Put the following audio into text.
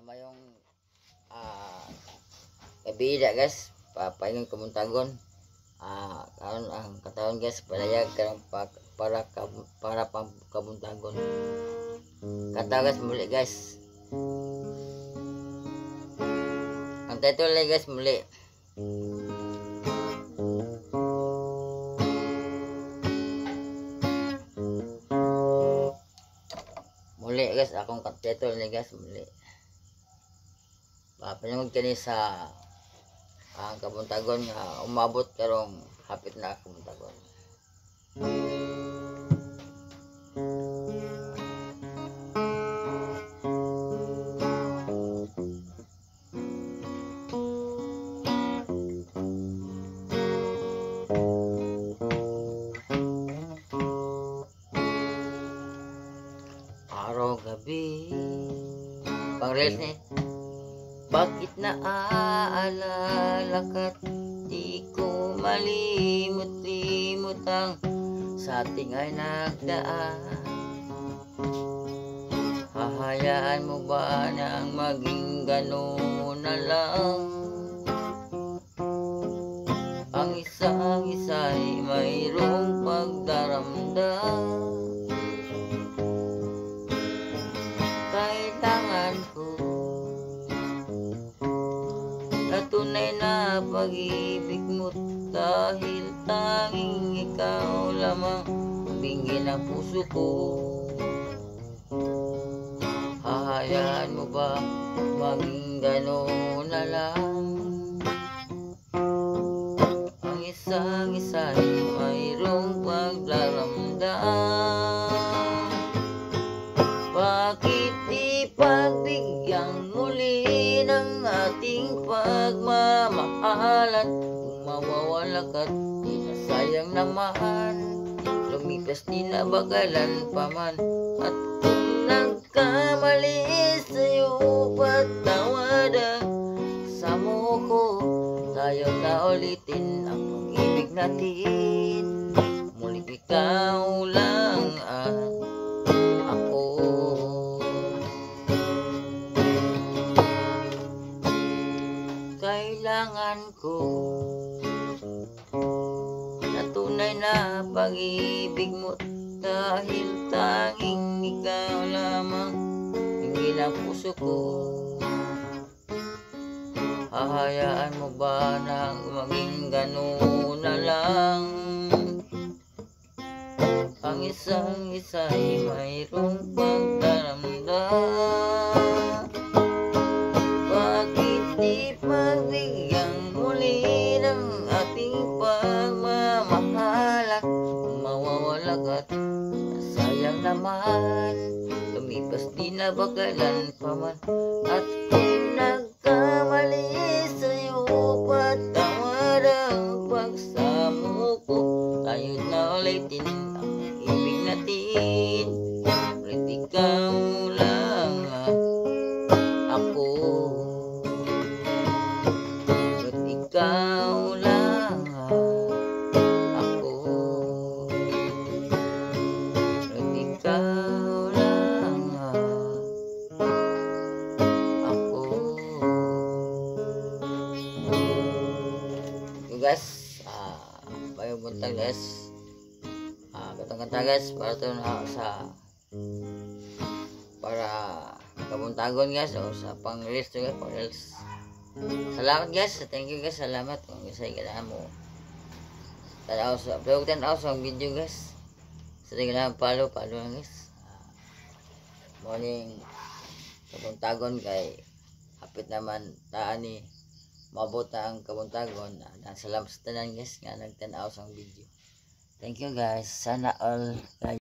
mayong kabida guys, papaingon kamuntagon. Karon ang katawan guys, palayag karang para kamuntagon. Kata guys muli guys. Ang title ay guys muli. Muli guys, akong title ni guys muli. Papanungod kani sa ang kabuntagon nga umabot karong hapit na kabuntagon. Araw gabi pang reels ni. Bakit naaalala ka't di ko malimot-limot ang sa ating ay nagdaan? Hahayaan mo ba nang maging gano'n na lang? Ang isang isa'y mayroong pagdaramdam. Kailangan ko na tunay na pag-ibig mo, dahil tanging ikaw lamang bingi ng puso ko. Hahayaan mo ba maging gano'n na lang? Ang isang isa'y mayroong pagdaramdam. Bakit di pagbigyan muli ng ating pagmamahalan? Kung mawawala ka't di na sayang naman, lumipas di na bagalan pa man. At kung nagkamali sa'yo, patawadan sa mo ko. Tayo na ulitin ang pag-ibig natin. Muling ikaw lang at ako. Kailangan ko na tunay na pag-ibig mo, dahil tanging ikaw lamang hindi na puso ko. Hahayaan mo ba nang maging gano'n na lang? Ang isang isa'y mayroong pagdaramdam. Bakit di pagbigyan muli ng ating pagmamahalan? Kung mawawala ka't sayang naman, lumipas di na bagalan pa man. At kung nagkamali sa'yo, patawad ang pagsamo ko. Tayo na ulitin ang ibig natin. Ulit ikaw lang ako. Ulit ikaw lang ako. Ulit ikaw lang ako. So guys, bayong buntag guys. Katong-kanta guys, para ito na sa para kabuntagon guys, o sa pang-reels to guys, pang-reels. Salamat guys, thank you guys, salamat kung isa'y kailangan mo tanaw sa vlog, tanaw sa video guys. Sa kailangan follow lang guys. Morning kabuntagon kay hapit naman taan ni mabot na ang kabuntagon. Salamat sa tanan guys nga nagtanaw sa video. Thank you guys, sana all guys.